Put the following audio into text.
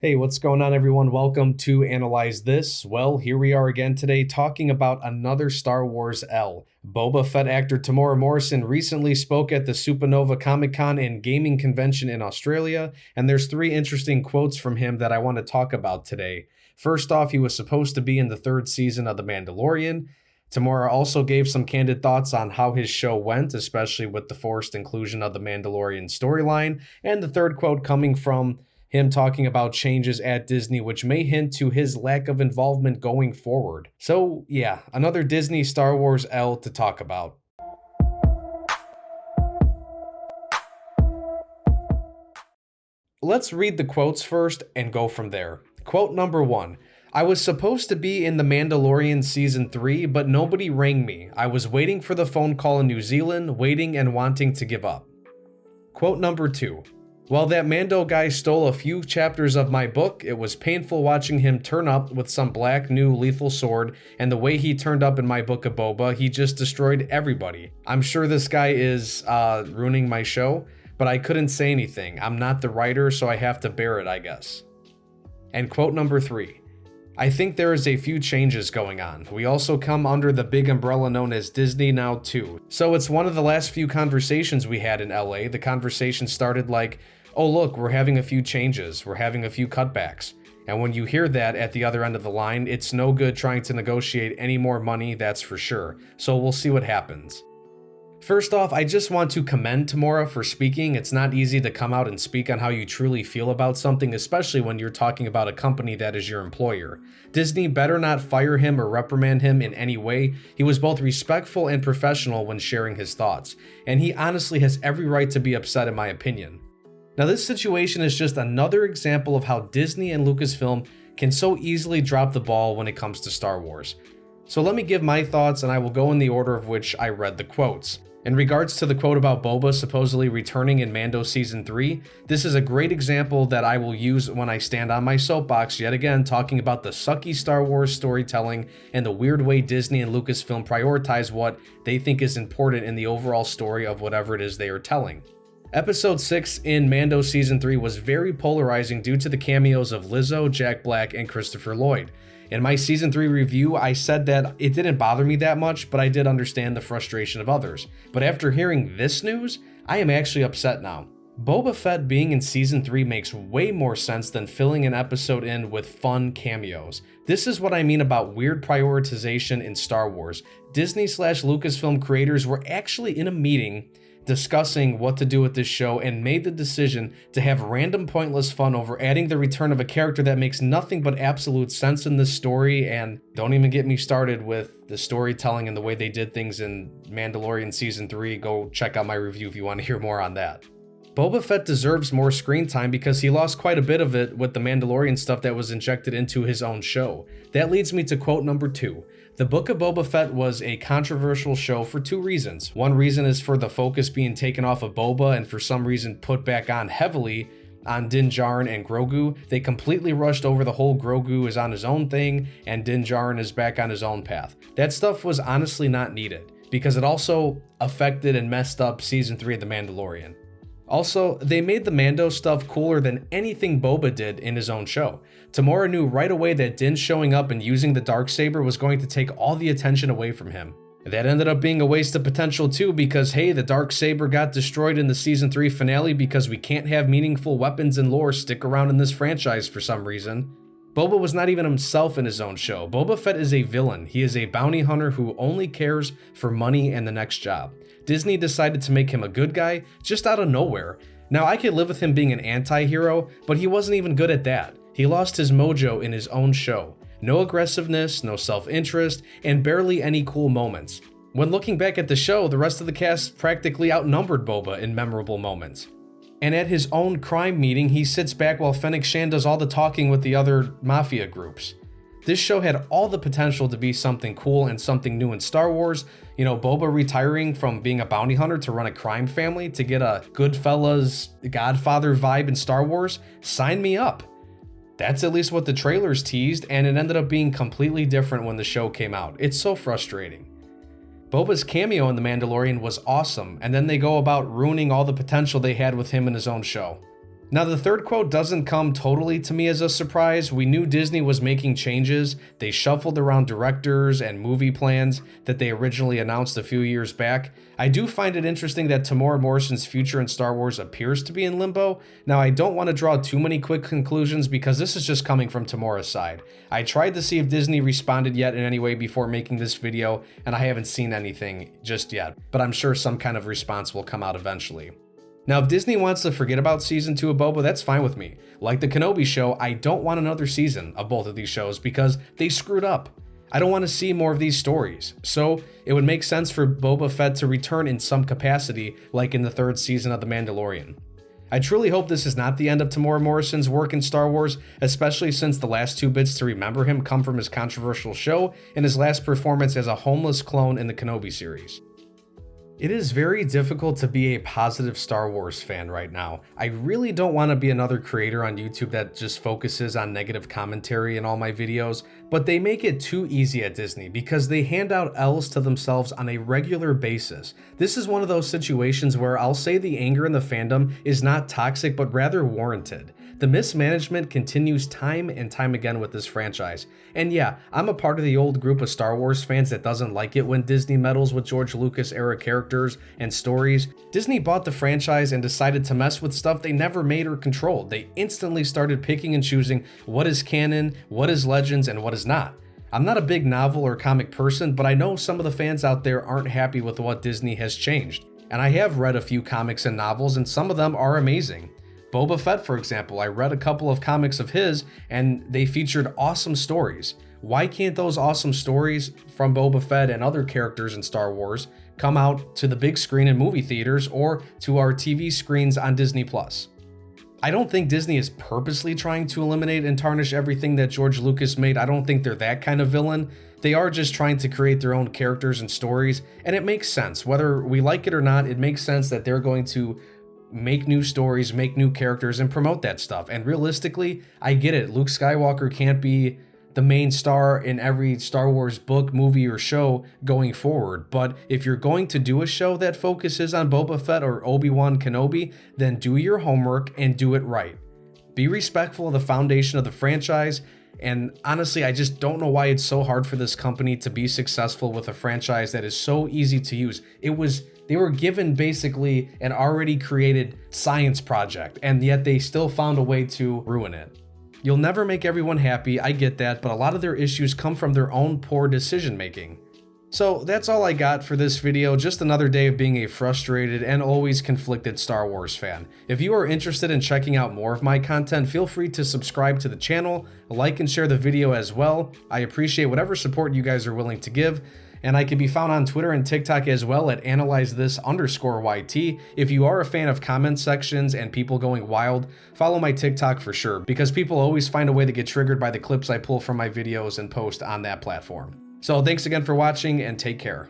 Hey, what's going on, everyone? Welcome to Analyze This. Well, here we are again today talking about another Star Wars L. Boba Fett actor Temuera Morrison recently spoke at the Supernova Comic-Con and Gaming Convention in Australia, and there's three interesting quotes from him that I want to talk about today. First off, he was supposed to be in the third season of The Mandalorian. Temuera also gave some candid thoughts on how his show went, especially with the forced inclusion of the Mandalorian storyline, and the third quote coming from him talking about changes at Disney, which may hint to his lack of involvement going forward. So, yeah, another Disney Star Wars L to talk about. Let's read the quotes first and go from there. Quote number 1. I was supposed to be in The Mandalorian Season 3, but nobody rang me. I was waiting for the phone call in New Zealand, waiting and wanting to give up. Quote number 2. While that Mando guy stole a few chapters of my book, it was painful watching him turn up with some black new lethal sword, and the way he turned up in my book of Boba, he just destroyed everybody. I'm sure this guy is ruining my show, but I couldn't say anything. I'm not the writer, so I have to bear it, I guess. And quote number 3. I think there is a few changes going on. We also come under the big umbrella known as Disney now too. So it's one of the last few conversations we had in LA. The conversation started like, oh look, we're having a few changes, we're having a few cutbacks. And when you hear that at the other end of the line, it's no good trying to negotiate any more money, that's for sure. So we'll see what happens. First off, I just want to commend Temuera for speaking. It's not easy to come out and speak on how you truly feel about something, especially when you're talking about a company that is your employer. Disney better not fire him or reprimand him in any way. He was both respectful and professional when sharing his thoughts, and he honestly has every right to be upset in my opinion. Now, this situation is just another example of how Disney and Lucasfilm can so easily drop the ball when it comes to Star Wars. So let me give my thoughts, and I will go in the order of which I read the quotes. In regards to the quote about Boba supposedly returning in Mando Season 3, this is a great example that I will use when I stand on my soapbox yet again talking about the sucky Star Wars storytelling and the weird way Disney and Lucasfilm prioritize what they think is important in the overall story of whatever it is they are telling. Episode 6 in Mando Season 3 was very polarizing due to the cameos of Lizzo, Jack Black, and Christopher Lloyd. In my Season 3 review, I said that it didn't bother me that much, but I did understand the frustration of others. But after hearing this news, I am actually upset now. Boba Fett being in Season 3 makes way more sense than filling an episode in with fun cameos. This is what I mean about weird prioritization in Star Wars. Disney/Lucasfilm creators were actually in a meeting discussing what to do with this show and made the decision to have random pointless fun over adding the return of a character that makes nothing but absolute sense in this story. And don't even get me started with the storytelling and the way they did things in Mandalorian Season 3. Go check out my review if you want to hear more on that. Boba Fett deserves more screen time because he lost quite a bit of it with the Mandalorian stuff that was injected into his own show. That leads me to quote number 2. The Book of Boba Fett was a controversial show for two reasons. One reason is for the focus being taken off of Boba and for some reason put back on heavily on Din Djarin and Grogu. They completely rushed over the whole Grogu is on his own thing and Din Djarin is back on his own path. That stuff was honestly not needed because it also affected and messed up Season 3 of The Mandalorian. Also, they made the Mando stuff cooler than anything Boba did in his own show. Temuera knew right away that Din showing up and using the Darksaber was going to take all the attention away from him. That ended up being a waste of potential too because hey, the Darksaber got destroyed in the Season 3 finale because we can't have meaningful weapons and lore stick around in this franchise for some reason. Boba was not even himself in his own show. Boba Fett is a villain. He is a bounty hunter who only cares for money and the next job. Disney decided to make him a good guy just out of nowhere. Now, I could live with him being an anti-hero, but he wasn't even good at that. He lost his mojo in his own show. No aggressiveness, no self-interest, and barely any cool moments. When looking back at the show, the rest of the cast practically outnumbered Boba in memorable moments. And at his own crime meeting, he sits back while Fennec Shand does all the talking with the other mafia groups. This show had all the potential to be something cool and something new in Star Wars. You know, Boba retiring from being a bounty hunter to run a crime family to get a Goodfellas Godfather vibe in Star Wars. Sign me up. That's at least what the trailers teased, and it ended up being completely different when the show came out. It's so frustrating. Boba's cameo in The Mandalorian was awesome, and then they go about ruining all the potential they had with him in his own show. Now, the third quote doesn't come totally to me as a surprise. We knew Disney was making changes. They shuffled around directors and movie plans that they originally announced a few years back. I do find it interesting that Temuera Morrison's future in Star Wars appears to be in limbo. Now, I don't want to draw too many quick conclusions because this is just coming from Temuera's side. I tried to see if Disney responded yet in any way before making this video, and I haven't seen anything just yet, but I'm sure some kind of response will come out eventually. Now, if Disney wants to forget about season 2 of Boba, that's fine with me. Like the Kenobi show, I don't want another season of both of these shows because they screwed up. I don't want to see more of these stories. So it would make sense for Boba Fett to return in some capacity, like in the 3rd season of The Mandalorian. I truly hope this is not the end of Temuera Morrison's work in Star Wars, especially since the last 2 bits to remember him come from his controversial show and his last performance as a homeless clone in the Kenobi series. It is very difficult to be a positive Star Wars fan right now. I really don't want to be another creator on YouTube that just focuses on negative commentary in all my videos, but they make it too easy at Disney because they hand out L's to themselves on a regular basis. This is one of those situations where I'll say the anger in the fandom is not toxic but rather warranted. The mismanagement continues time and time again with this franchise. And yeah, I'm a part of the old group of Star Wars fans that doesn't like it when Disney meddles with George Lucas era characters and stories. Disney bought the franchise and decided to mess with stuff they never made or controlled. They instantly started picking and choosing what is canon, what is Legends, and what is not. I'm not a big novel or comic person, but I know some of the fans out there aren't happy with what Disney has changed. And I have read a few comics and novels, and some of them are amazing. Boba Fett, for example, I read a couple of comics of his, and they featured awesome stories. Why can't those awesome stories from Boba Fett and other characters in Star Wars come out to the big screen in movie theaters or to our TV screens on Disney+? I don't think Disney is purposely trying to eliminate and tarnish everything that George Lucas made. I don't think they're that kind of villain. They are just trying to create their own characters and stories, and it makes sense. Whether we like it or not, it makes sense that they're going to make new stories, make new characters, and promote that stuff. And realistically, I get it. Luke Skywalker can't be the main star in every Star Wars book, movie, or show going forward. But if you're going to do a show that focuses on Boba Fett or Obi-Wan Kenobi, then do your homework and do it right. Be respectful of the foundation of the franchise. And honestly, I just don't know why it's so hard for this company to be successful with a franchise that is so easy to use. They were given basically an already created science project, and yet they still found a way to ruin it. You'll never make everyone happy, I get that, but a lot of their issues come from their own poor decision making. So that's all I got for this video, just another day of being a frustrated and always conflicted Star Wars fan. If you are interested in checking out more of my content, feel free to subscribe to the channel, like and share the video as well. I appreciate whatever support you guys are willing to give. And I can be found on Twitter and TikTok as well at analyzethis_YT. If you are a fan of comment sections and people going wild, follow my TikTok for sure, because people always find a way to get triggered by the clips I pull from my videos and post on that platform. So thanks again for watching, and take care.